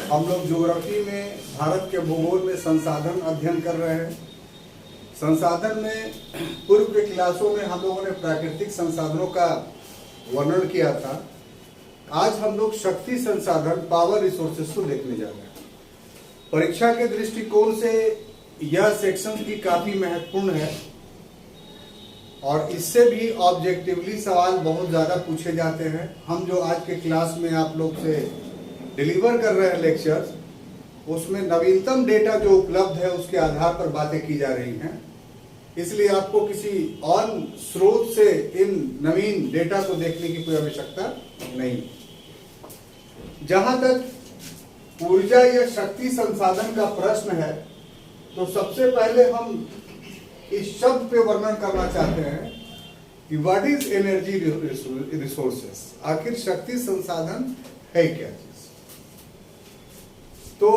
हम लोग ज्योग्राफी में भारत के भूगोल में संसाधन अध्ययन कर रहे हैं। संसाधन में पूर्व के क्लासों में हम लोगों ने प्राकृतिक संसाधनों का वर्णन किया था। आज हम लोग शक्ति संसाधन पावर रिसोर्सेस को देखने जा रहे हैं। परीक्षा के दृष्टिकोण से यह सेक्शन भी काफी महत्वपूर्ण है और इससे भी ऑब्जेक्टिवली सवाल बहुत ज्यादा पूछे जाते हैं। हम जो आज के क्लास में आप लोग से डिलीवर कर रहे हैं लेक्चर्स, उसमें नवीनतम डेटा जो उपलब्ध है उसके आधार पर बातें की जा रही हैं। इसलिए आपको किसी और स्रोत से इन नवीन डेटा को देखने की कोई आवश्यकता नहीं। जहां तक ऊर्जा या शक्ति संसाधन का प्रश्न है, तो सबसे पहले हम इस शब्द पे वर्णन करना चाहते हैं कि व्हाट इज एनर्जी रिसोर्सेस। आखिर शक्ति संसाधन है क्या चीज? तो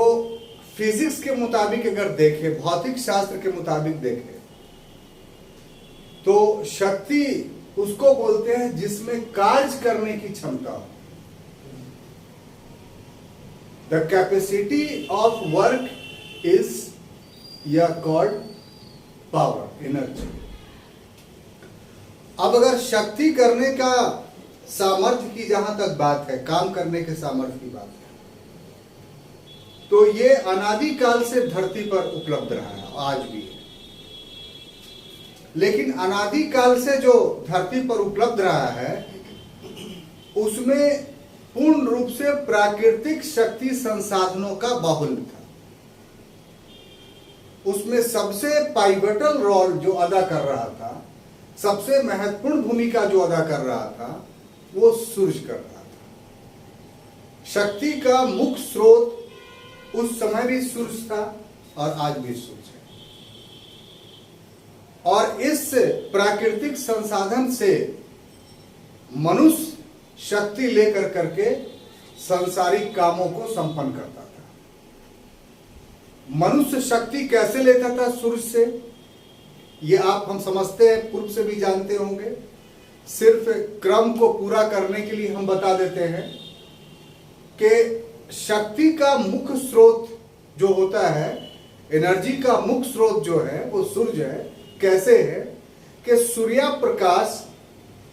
फिजिक्स के मुताबिक अगर देखें, भौतिक शास्त्र के मुताबिक देखें, तो शक्ति उसको बोलते हैं जिसमें कार्य करने की क्षमता हो। The capacity of work is या कॉल्ड पावर, एनर्जी। अब अगर शक्ति करने का सामर्थ्य की जहां तक बात है, काम करने के सामर्थ्य की बात है, तो ये अनादिकाल से धरती पर उपलब्ध रहा है, आज भी है। लेकिन अनादिकाल से जो धरती पर उपलब्ध रहा है उसमें पूर्ण रूप से प्राकृतिक शक्ति संसाधनों का बाहुल्य था। उसमें सबसे पाइवटल रोल जो अदा कर रहा था, सबसे महत्वपूर्ण भूमिका जो अदा कर रहा था, वो सूर्य कर रहा था। शक्ति का मुख्य स्रोत उस समय भी सूर्य था और आज भी सूर्य है। और इस प्राकृतिक संसाधन से मनुष्य शक्ति लेकर करके सांसारिक कामों को संपन्न करता था। मनुष्य शक्ति कैसे लेता था सूर्य से, ये आप हम समझते हैं, पूर्व से भी जानते होंगे। सिर्फ क्रम को पूरा करने के लिए हम बता देते हैं कि शक्ति का मुख्य स्रोत जो होता है, एनर्जी का मुख्य स्रोत जो है वो सूर्य है। कैसे है कि सूर्य प्रकाश,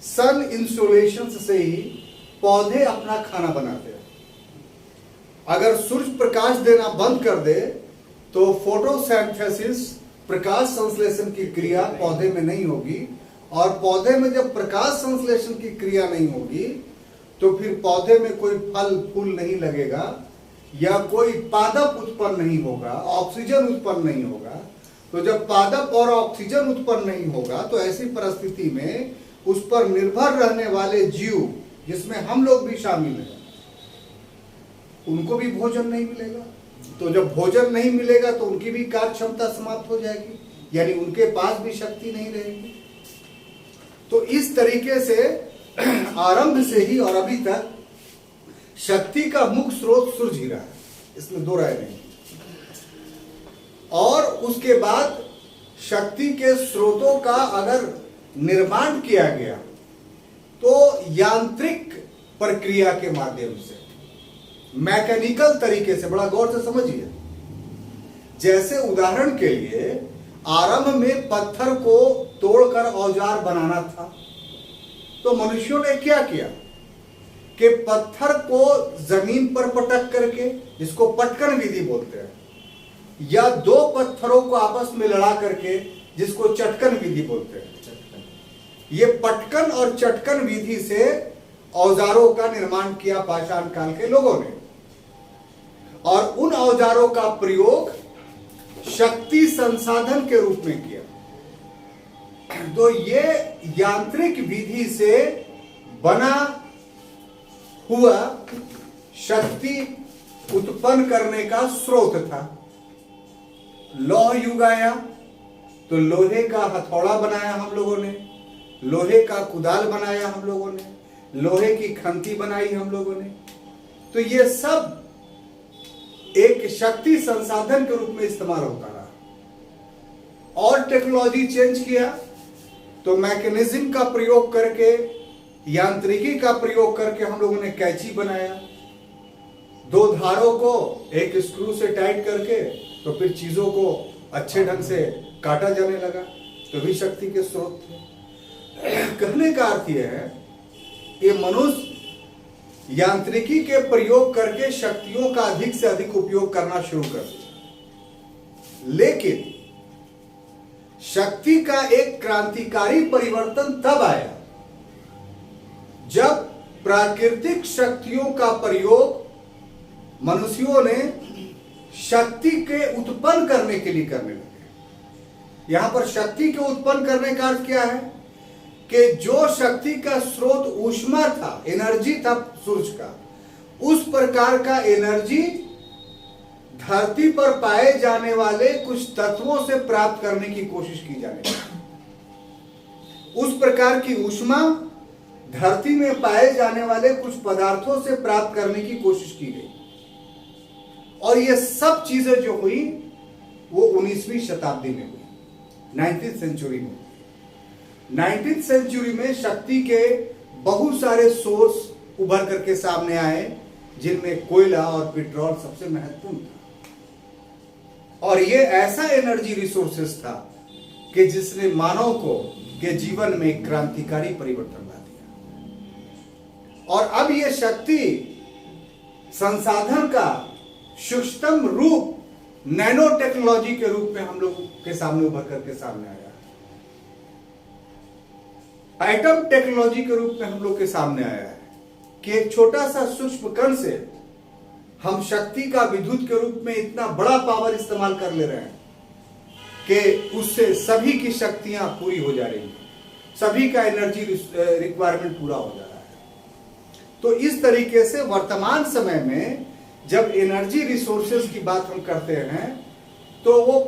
सन इंसोलेशन से ही पौधे अपना खाना बनाते हैं। अगर सूर्य प्रकाश देना बंद कर दे तो फोटोसिंथेसिस, प्रकाश संश्लेषण की क्रिया पौधे में नहीं होगी, और पौधे में जब प्रकाश संश्लेषण की क्रिया नहीं होगी तो फिर पौधे में कोई फल फूल नहीं लगेगा या कोई पादप उत्पन्न नहीं होगा, ऑक्सीजन उत्पन्न नहीं होगा। तो जब पादप और ऑक्सीजन उत्पन्न नहीं होगा तो ऐसी परिस्थिति में उस पर निर्भर रहने वाले जीव, जिसमें हम लोग भी शामिल हैं, उनको भी भोजन नहीं मिलेगा। तो जब भोजन नहीं मिलेगा तो उनकी भी कार्य क्षमता समाप्त हो जाएगी, यानी उनके पास भी शक्ति नहीं रहेगी। तो इस तरीके से आरंभ से ही और अभी तक शक्ति का मुख्य स्रोत सूर्य ही रहा है, इसमें दो राय नहीं। और उसके बाद शक्ति के स्रोतों का अगर निर्माण किया गया तो यांत्रिक प्रक्रिया के माध्यम से, मैकेनिकल तरीके से, बड़ा गौर से समझिए। जैसे उदाहरण के लिए आरंभ में पत्थर को तोड़कर औजार बनाना था, तो मनुष्यों ने क्या किया कि पत्थर को जमीन पर पटक करके, जिसको पटकन विधि बोलते हैं, या दो पत्थरों को आपस में लड़ा करके, जिसको चटकन विधि बोलते हैं, ये पटकन और चटकन विधि से औजारों का निर्माण किया पाषाण काल के लोगों ने। और उन औजारों का प्रयोग शक्ति संसाधन के रूप में किया। तो ये यांत्रिक विधि से बना हुआ शक्ति उत्पन्न करने का स्रोत था। लौह युग आया तो लोहे का हथौड़ा बनाया हम लोगों ने, लोहे का कुदाल बनाया हम लोगों ने, लोहे की खंती बनाई हम लोगों ने। तो ये सब एक शक्ति संसाधन के रूप में इस्तेमाल होता रहा। और टेक्नोलॉजी चेंज किया तो मैकेनिज्म का प्रयोग करके, यांत्रिकी का प्रयोग करके हम लोगों ने कैंची बनाया, दो धारों को एक स्क्रू से टाइट करके तो फिर चीजों को अच्छे ढंग से काटा जाने लगा, तो भी शक्ति के स्रोत थे। कहने का अर्थ यह है कि मनुष्य यांत्रिकी के प्रयोग करके शक्तियों का अधिक से अधिक उपयोग करना शुरू कर दिया, लेकिन शक्ति का एक क्रांतिकारी परिवर्तन तब आया जब प्राकृतिक शक्तियों का प्रयोग मनुष्यों ने शक्ति के उत्पन्न करने के लिए करने लगे। यहां पर शक्ति के उत्पन्न करने का अर्थ क्या है कि जो शक्ति का स्रोत ऊष्मा था, एनर्जी था सूर्य का, उस प्रकार का एनर्जी धरती पर पाए जाने वाले कुछ तत्वों से प्राप्त करने की कोशिश की जाने लगी। उस प्रकार की ऊष्मा धरती में पाए जाने वाले कुछ पदार्थों से प्राप्त करने की कोशिश की गई, और ये सब चीजें जो हुई वो 19वीं शताब्दी में हुई, 19th सेंचुरी में। 19th सेंचुरी में शक्ति के बहुत सारे सोर्स उभर करके सामने आए, जिनमें कोयला और पेट्रोल सबसे महत्वपूर्ण था। और ये ऐसा एनर्जी रिसोर्सेस था कि जिसने मानव को के जीवन में एक क्रांतिकारी परिवर्तन ला दिया। और अब ये शक्ति संसाधन का सूक्ष्मतम रूप नैनो टेक्नोलॉजी के रूप में हम लोग के सामने उभर करके सामने आया, एटम टेक्नोलॉजी के रूप में हम लोग के सामने आया है कि एक छोटा सा सूक्ष्म कण से हम शक्ति का विद्युत के रूप में इतना बड़ा पावर इस्तेमाल कर ले रहे हैं कि उससे सभी की शक्तियां पूरी हो जा रही हैं, सभी का एनर्जी रिक्वायरमेंट पूरा हो जा रहा है। तो इस तरीके से वर्तमान समय में जब एनर्जी रिसोर्सेज की बात हम करते हैं तो वो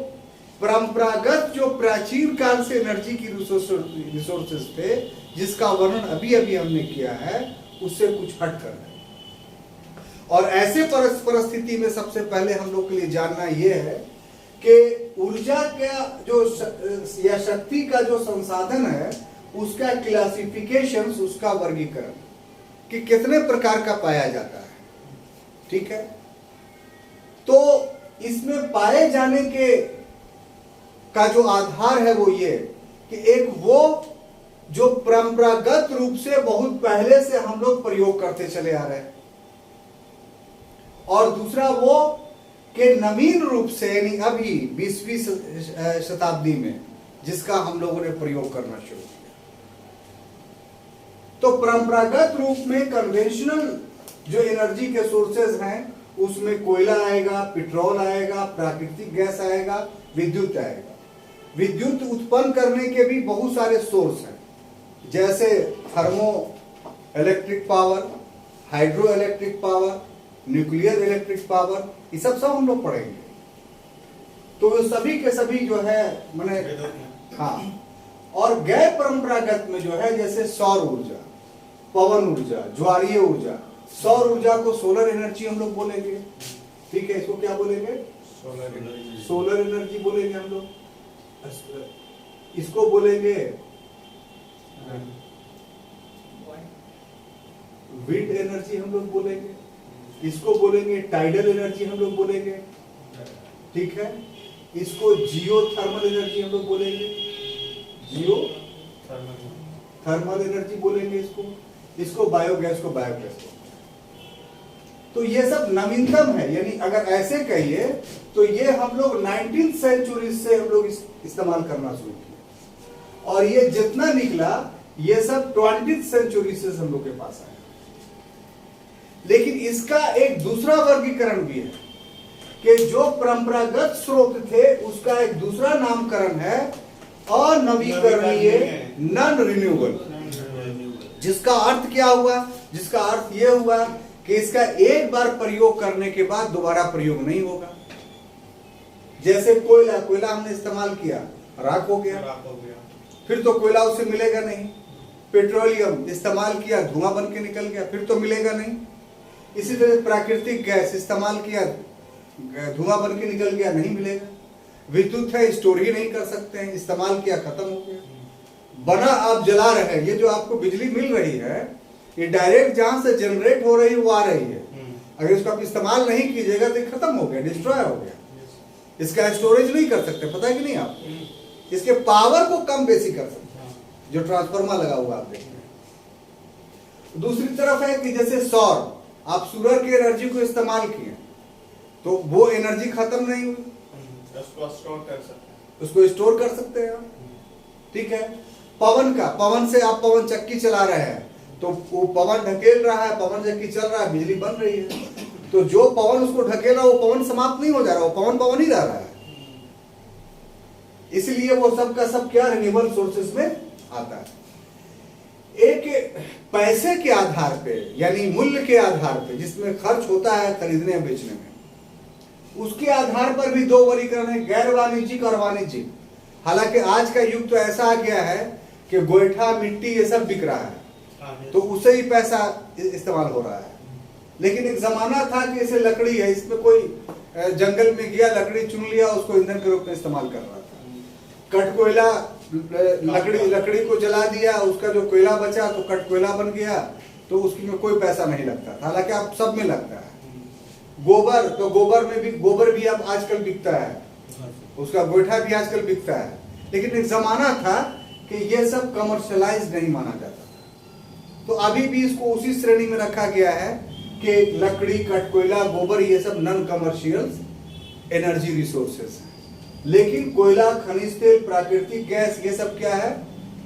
परंपरागत जो प्राचीन काल से एनर्जी की रिसोर्सेज थे, जिसका वर्णन अभी अभी हमने किया है, उससे कुछ हट कर है। और ऐसे परिस्थिति में सबसे पहले हम लोग के लिए जानना यह है कि ऊर्जा का जो या शक्ति का जो संसाधन है उसका क्लासिफिकेशन, उसका वर्गीकरण कि कितने प्रकार का पाया जाता है। ठीक है, तो इसमें पाए जाने के का जो आधार है वो ये कि एक वो जो परंपरागत रूप से बहुत पहले से हम लोग प्रयोग करते चले आ रहे हैं, और दूसरा वो कि नवीन रूप से यानी अभी 20वीं शताब्दी में जिसका हम लोगों ने प्रयोग करना शुरू किया। तो परंपरागत रूप में कन्वेंशनल जो एनर्जी के सोर्सेज हैं उसमें कोयला आएगा, पेट्रोल आएगा, प्राकृतिक गैस आएगा, विद्युत आएगा। विद्युत उत्पन्न करने के भी बहुत सारे सोर्स हैं, जैसे thermo electric power, hydro electric power, nuclear electric power, ये सब हम लोग पढ़ेंगे। तो सभी के सभी जो है माने हाँ, और गैर परंपरागत में जो है जैसे सौर ऊर्जा, पवन ऊर्जा, ज्वारीय ऊर्जा। सौर ऊर्जा को सोलर एनर्जी हम लोग बोलेंगे, ठीक है, इसको क्या बोलेंगे? सोलर एनर्जी बोलेंगे हम लोग। इसको बोलेंगे विंड एनर्जी हम लोग बोलेंगे, इसको बोलेंगे टाइडल एनर्जी हम लोग बोलेंगे, ठीक है। इसको जियो थर्मल एनर्जी हम लोग बोलेंगे, जियो थर्मल एनर्जी बोलेंगे इसको बायोगैस को बायोगैस को। तो ये सब नवीनतम है, यानी अगर ऐसे कहिए तो ये हम लोग 19th सेंचुरी से हम लोग इस्तेमाल करना शुरू किया, और ये जितना निकला ये सब 20th सेंचुरी से हम लोग के पास आया। लेकिन इसका एक दूसरा वर्गीकरण भी है कि जो परंपरागत स्रोत थे उसका एक दूसरा नामकरण है अनवीकरणीय, नॉन रिन्यूएबल। जिसका अर्थ क्या हुआ? जिसका अर्थ यह हुआ कि इसका एक बार प्रयोग करने के बाद दोबारा प्रयोग नहीं होगा। जैसे कोयला हमने इस्तेमाल किया, राख हो गया, फिर तो कोयला उससे मिलेगा नहीं। पेट्रोलियम इस्तेमाल किया, धुआं बन के निकल गया, फिर तो मिलेगा नहीं। इसी तरह प्राकृतिक गैस इस्तेमाल किया, धुआं बन के निकल गया, नहीं मिलेगा। विद्युत है, स्टोर ही नहीं कर सकते हैं, इस्तेमाल किया, खत्म हो गया। बना आप जला रहे हैं, ये जो आपको बिजली मिल रही है ये डायरेक्ट जहां से जनरेट हो रही है वो आ रही है। अगर इसको आप इस्तेमाल नहीं कीजिएगा तो ये खत्म हो गया, डिस्ट्रॉय हो गया। इसका स्टोरेज नहीं कर सकते, पता है कि नहीं आप? इसके पावर को कम बेसी कर सकते हैं, जो ट्रांसफार्मर लगा हुआ आप देखते हैं। दूसरी तरफ है कि जैसे सौर, आप सूरज की एनर्जी को इस्तेमाल किए तो वो एनर्जी खत्म नहीं हुई, उसको स्टोर कर सकते हैं आप, ठीक है। पवन का, पवन से आप पवन चक्की चला रहे हैं तो वो पवन ढकेल रहा है, पवन चक्की चल रहा है, बिजली बन रही है। तो जो पवन उसको ढकेल रहा है वो पवन समाप्त नहीं हो जा रहा, वो पवन पवन ही रह रहा है। इसलिए वो सब का सब क्या रिन्यूएबल सोर्सेस में आता है। एक पैसे के आधार पे यानी मूल्य के आधार पे जिसमें खर्च होता है खरीदने बेचने में, उसके आधार पर भी दो वर्गीकरण है, गैर वाणिज्यिक और वाणिज्यिक। हालांकि आज का युग तो ऐसा आ गया है कि गोईठा मिट्टी ये सब बिक रहा है तो उससे ही पैसा इस्तेमाल हो रहा है। लेकिन एक जमाना था कि इसे लकड़ी है, इसमें कोई जंगल में गया लकड़ी चुन लिया, उसको ईंधन के रूप में इस्तेमाल कर रहा था। कटकोयला, लकड़ी को जला दिया, उसका जो कोयला बचा तो कटकोयला बन गया, तो उसकी में कोई पैसा नहीं लगता था। हालांकि अब सब में लगता है। गोबर, तो गोबर भी अब आजकल बिकता है, उसका गोईठा भी आजकल बिकता है। लेकिन एक जमाना था कि ये सब कमर्शियलाइज नहीं माना जाता था, तो अभी भी इसको उसी श्रेणी में रखा गया है कि लकड़ी, कटकोयला, गोबर ये सब नॉन कमर्शियल एनर्जी रिसोर्सेस हैं। लेकिन कोयला, खनिज तेल, प्राकृतिक गैस ये सब क्या है?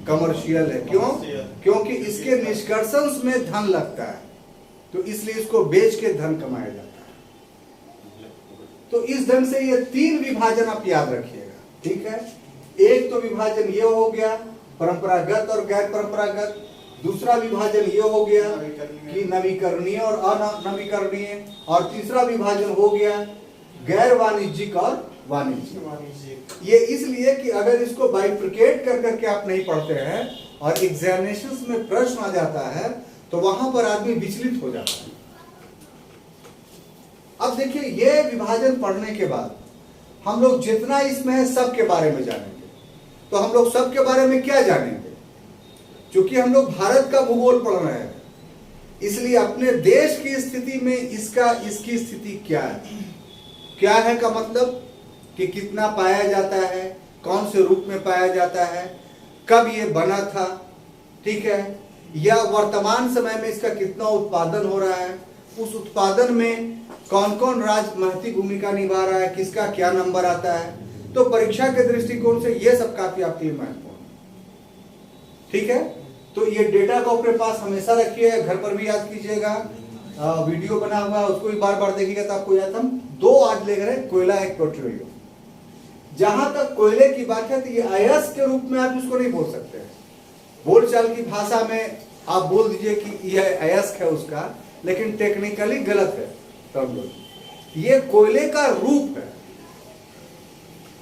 कमर्शियल है। क्यों? क्योंकि इसके निष्कर्षण में धन लगता है, तो इसलिए इसको बेच के धन कमाया जाता है। तो इस ढंग से ये तीन विभाजन आप याद रखिएगा, ठीक है। एक तो विभाजन ये हो गया परंपरागत और गैर परंपरागत, दूसरा विभाजन ये हो गया कि नवीकरणीय और अनवीकरणीय, और तीसरा विभाजन हो गया गैर वाणिज्यिक और वाणिज्यिक। ये इसलिए कि अगर इसको बाइफ्रिकेट कर करके आप नहीं पढ़ते हैं और एग्जामिनेशंस में प्रश्न आ जाता है तो वहां पर आदमी विचलित हो जाता है। अब देखिए, ये विभाजन पढ़ने के बाद हम लोग जितना इसमें है सब के बारे में जानेंगे। तो हम लोग सब के बारे में क्या जानेंगे? क्योंकि हम लोग भारत का भूगोल पढ़ रहे हैं, इसलिए अपने देश की स्थिति में इसकी स्थिति क्या है। क्या है का मतलब कि कितना पाया जाता है, कौन से रूप में पाया जाता है, कब ये बना था, ठीक है, या वर्तमान समय में इसका कितना उत्पादन हो रहा है, उस उत्पादन में कौन कौन राज्य महत्वपूर्ण भूमिका निभा रहा है, किसका क्या नंबर आता है। तो परीक्षा के दृष्टिकोण से ये सब काफी आपके लिए महत्वपूर्ण है, ठीक है। तो ये डेटा को अपने पास हमेशा रखिए, घर पर भी याद कीजिएगा। वीडियो बना हुआ है उसको भी बार बार देखिएगा तो आपको याद। हम दो आज ले रहे, कोयला एक पेट्रोलियम। जहां तक कोयले की बात है तो ये अयस्क के रूप में आप इसको नहीं बोल सकते। बोलचाल की भाषा में आप बोल दीजिए कि यह अयस्क है उसका, लेकिन टेक्निकली गलत है टर्मिनोलॉजी। ये कोयले का रूप है,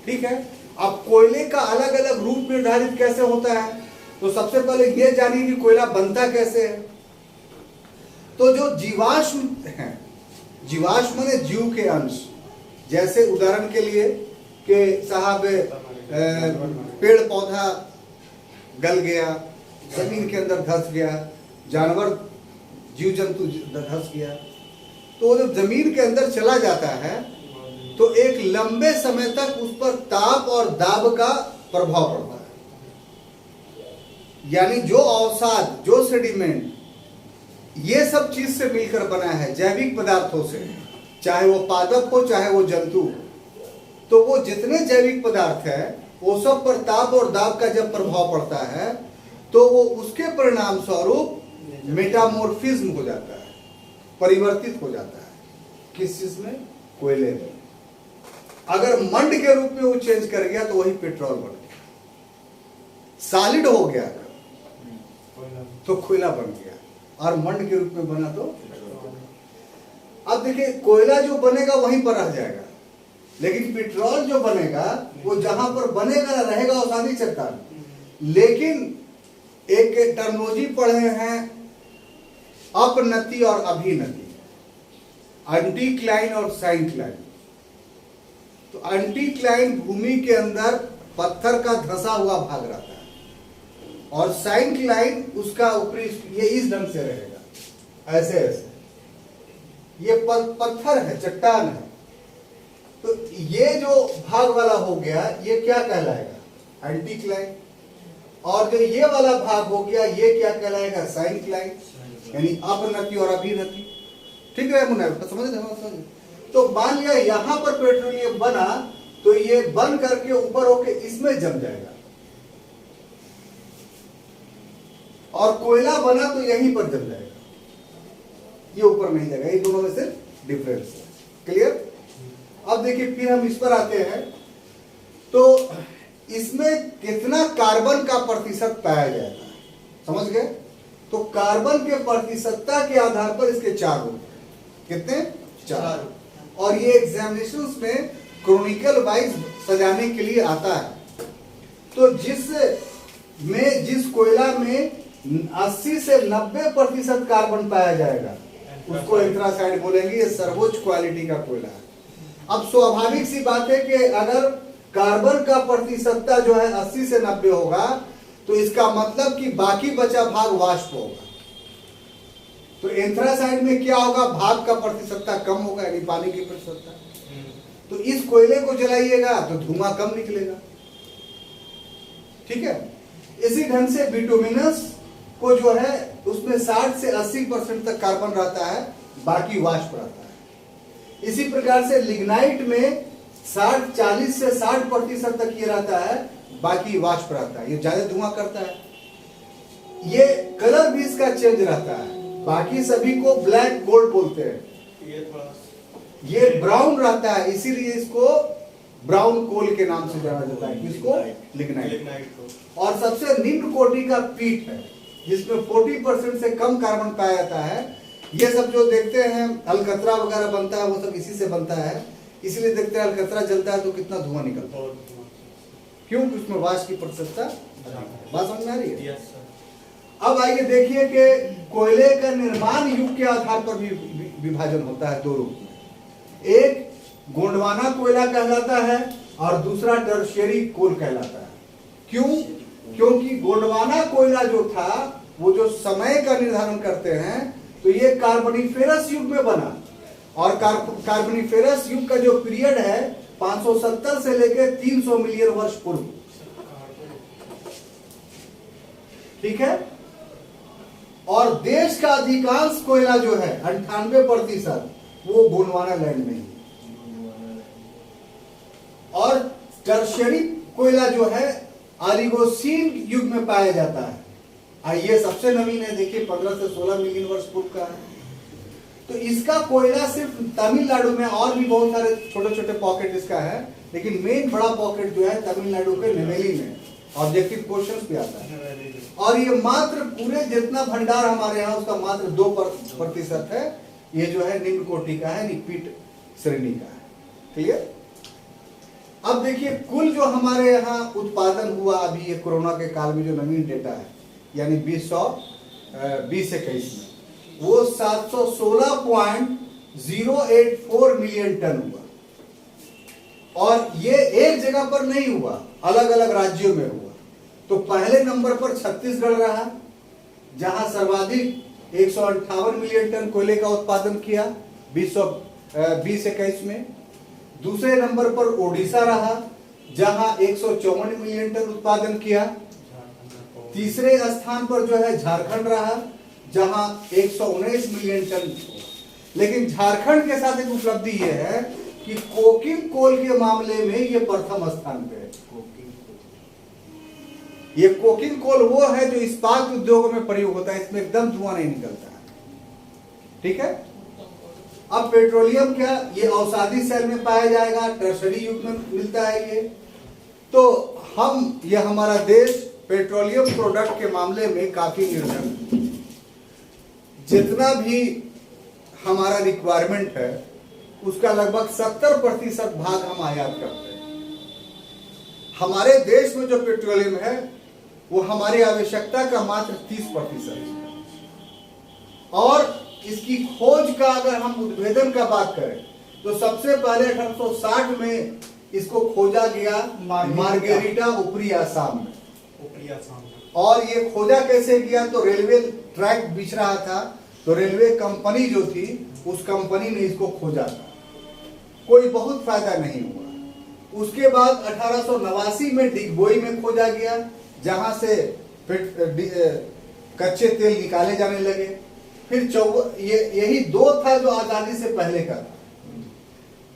ठीक है। अब कोयले का अलग अलग रूप निर्धारित कैसे होता है, तो सबसे पहले ये जानिए कि कोयला बनता कैसे है। तो जो जीवाश्म है, जीवाश्म माने जीव के अंश, जैसे उदाहरण के लिए कि साहब पेड़ पौधा गल गया, जमीन के अंदर धंस गया, जानवर जीव जंतु धंस गया, तो जब जमीन के अंदर चला जाता है तो एक लंबे समय तक उस पर ताप और दाब का प्रभाव पड़ता है। यानी जो अवसाद, जो सेडिमेंट, ये सब चीज से मिलकर बना है, जैविक पदार्थों से, चाहे वो पादप हो चाहे वो जंतु। तो वो जितने जैविक पदार्थ है वो सब पर ताप और दाब का जब प्रभाव पड़ता है तो वो उसके परिणाम स्वरूप मेटामॉर्फिज्म हो जाता है, परिवर्तित हो जाता है। किस चीज में? कोयले में। अगर मंड के रूप में वो चेंज कर गया तो वही पेट्रोल बन गया, सॉलिड हो गया तो कोयला बन गया, और मंड के रूप में बना तो। अब देखिए, कोयला जो बनेगा वहीं पर रह जाएगा, लेकिन पेट्रोल जो बनेगा वो जहां पर बनेगा रहेगा वो शादी चट्टान। लेकिन एक टर्मिनोलॉजी पढ़े हैं अपनति और अभिनति, एंटीक्लाइन और साइक्लाइन। तो एंटीक्लाइन भूमि के अंदर पत्थर का धंसा हुआ भाग रहता है, और साइक्लाइन उसका ऊपरी, ये इस ढंग से रहेगा, ऐसे ऐसे। ये पत्थर है, चट्टान है। तो ये जो भाग वाला हो गया ये क्या कहलाएगा? एंटीक्लाइन। और जो ये वाला भाग हो गया ये क्या कहलाएगा? साइनक्लाइन, यानी अपनति और अभिनति। ठीक है मुन्ना, समझ रहे? तो मान लिया यहां पर पेट्रोलियम बना तो ये बन करके ऊपर होके इसमें जम जाएगा, और कोयला बना तो यहीं पर जम जाएगा, ये ऊपर नहीं जाएगा। ये दोनों में से डिफरेंस है। क्लियर? अब देखिए फिर हम इस पर आते हैं। तो इसमें कितना कार्बन का प्रतिशत पाया जाता है, समझ गए? तो कार्बन के प्रतिशतता के आधार पर इसके 4 रूप। कितने? 4। और ये एग्जामिनेशंस में क्रॉनिकल वाइज सजाने के लिए आता है। तो जिस कोयला में 80 से 90% कार्बन पाया जाएगा उसको एंथ्रासाइड बोलेंगे। ये सर्वोच्च क्वालिटी का कोयला है। अब स्वाभाविक सी बात है कि अगर कार्बन का प्रतिशतता जो है 80 से 90 होगा तो इसका मतलब कि बाकी बचा भाग वाष्प होगा। तो एंथ्रासाइड में क्या होगा? भाग का प्रतिशतता कम होगा, यानी पानी की प्रतिशतता। तो इस कोयले को जलाइएगा तो धुआं कम निकलेगा। ठीक है? इसी ढंग से बिटुमिनस को जो है उसमें 60 से 80% तक कार्बन रहता है, बाकी वाष्प रहता है। इसी प्रकार से लिग्नाइट में 40 से 60% तक ये रहता है, बाकी वाष्प रहता है। ये ज्यादा धुआं करता है। ये कलर भी इसका चेंज रहता है। बाकी सभी को ब्लैक गोल्ड बोलते हैं, ये ब्राउन रहता है, इसीलिए इसको ब्राउन कोल के नाम से जाना जाता है। इसको लिग्नाइट। और सबसे निम्न कोटि का पीट है जिसमें 40% से कम कार्बन पाया जाता है। ये सब जो देखते हैं अलकतरा वगैरह बनता है वो सब इसी से बनता है। इसलिए देखते हैं अलकतरा जलता है तो कितना धुआं निकलता है, क्योंकि उसमें वाष्प की प्रतिशतता। बात समझ में आ रही है? अब आइए देखिए कि कोयले का निर्माण युग के आधार पर भी विभाजन होता है 2 रूप में। एक गोंडवाना कोयला कहलाता है और दूसरा टर्शियरी कोल कहलाता है। क्यों? क्योंकि गोंडवाना कोयला जो था वो जो समय का निर्धारण करते हैं तो ये कार्बोनिफेरस युग में बना, और कार्बोनिफेरस युग का जो पीरियड है 570 से लेकर 300 मिलियन वर्ष पूर्व। ठीक है? और देश का अधिकांश कोयला जो है 98% वो गोंडवाना लैंड में ही। और टर्शियरी कोयला जो है ऑलिगोसीन युग में पाया जाता है। ये सबसे नवीन है, देखिए 15 से 16 मिलियन वर्ष पूर्व का है। तो इसका कोयला सिर्फ तमिलनाडु में, और भी बहुत सारे छोटे छोटे पॉकेट इसका है, लेकिन मेन बड़ा पॉकेट जो है तमिलनाडु के नेवेली में। ऑब्जेक्टिव क्वेश्चन भी आता है। और ये मात्र पूरे जितना भंडार हमारे यहाँ उसका मात्र 2% है। ये जो है निम्न कोटि का है, पीट श्रेणी का है। क्लियर? अब देखिए कुल जो हमारे यहाँ उत्पादन हुआ अभी ये कोरोना के काल में जो नवीन डेटा है, यानी 2020-21 में, वो 716.084 मिलियन टन हुआ। और ये एक जगह पर नहीं हुआ, अलग अलग राज्यों में हुआ। तो पहले नंबर पर छत्तीसगढ़ रहा, जहां सर्वाधिक 158 मिलियन टन कोयले का उत्पादन किया 2020-21 में। दूसरे नंबर पर ओडिशा रहा, जहां 154 मिलियन टन उत्पादन किया। तीसरे स्थान पर जो है झारखंड रहा, जहां 119 मिलियन टन। लेकिन झारखंड के साथ एक उपलब्धि यह है कि कोकिंग कोल के मामले में ये प्रथम स्थान पे है। ये कोकिंग कोल वो है जो इस्पात उद्योगों में प्रयोग होता है, इसमें एकदम धुआं नहीं निकलता है। ठीक है? अब पेट्रोलियम क्या? ये औषधि सेल में पाया जाएगा, टर्शरी युग में मिलता है ये। तो ये हमारा देश पेट्रोलियम प्रोडक्ट के मामले में काफी निर्भर। जितना भी हमारा रिक्वायरमेंट है उसका लगभग 70% भाग हम आयात करते हैं। हमारे देश में जो पेट्रोलियम है वो हमारी आवश्यकता का मात्र 30% है। और इसकी खोज का अगर हम उद्भेदन का बात करें तो सबसे पहले 1860 में इसको खोजा गया मार्गेरिटा ऊपरी आसाम में। और ये खोजा कैसे गया? तो रेलवे ट्रैक बिछ रहा था, तो रेलवे कंपनी जो थी उस कंपनी ने इसको खोजा था, कोई बहुत फायदा नहीं हुआ। उसके बाद 1889 में डिगबोई में खोजा गया, जहां से कच्चे तेल निकाले जाने लगे। फिर यही दो था जो आजादी से पहले का था।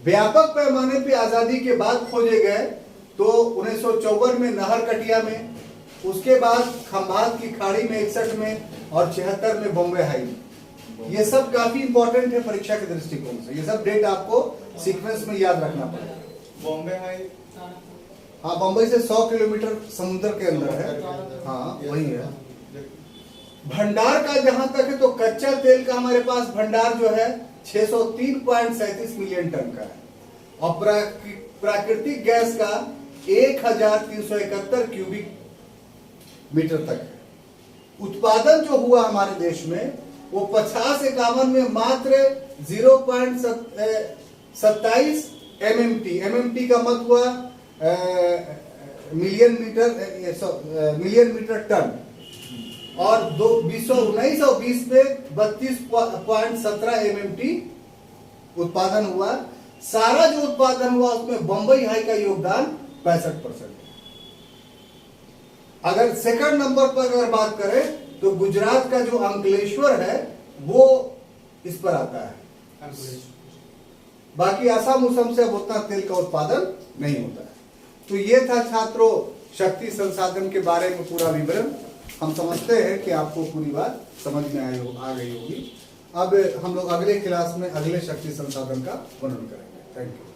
व्यापक पैमाने पे आजादी के बाद खोजे गए तो 1954 में नहरकटिया में, उसके बाद खंभात की खाड़ी में 61 में, और 76 में बॉम्बे हाई में। ये सब काफी इंपॉर्टेंट है परीक्षा के दृष्टिकोण से। ये सब डेट आपको सीक्वेंस में याद रखना पड़ेगा। बॉम्बे हाई, हाँ, बम्बई से 100 किलोमीटर समुद्र के अंदर है। हाँ, वही है। भंडार का जहां तक है तो कच्चा तेल का हमारे पास भंडार जो है 603.37 मिलियन टन का है, और प्राकृतिक गैस का 1371 क्यूबिक मीटर तक है। उत्पादन जो हुआ हमारे देश में वो 50-51 में मात्र 0.27 MMT का मत हुआ मिलियन मीटर टन, और 1919 और 20 में 32.17 MMT उत्पादन हुआ। सारा जो उत्पादन हुआ उसमें बंबई हाई का योगदान 65%। अगर सेकंड नंबर पर अगर बात करें तो गुजरात का जो अंकलेश्वर है वो इस पर आता है। बाकी आसाम उसम से अब उतना तेल का उत्पादन नहीं होता है। तो ये था छात्रों शक्ति संसाधन के बारे में पूरा विवरण। हम समझते हैं कि आपको पूरी बात समझ में आ गई होगी। अब हम लोग अगले क्लास में अगले शक्ति संसाधन का वर्णन करेंगे। Thank you.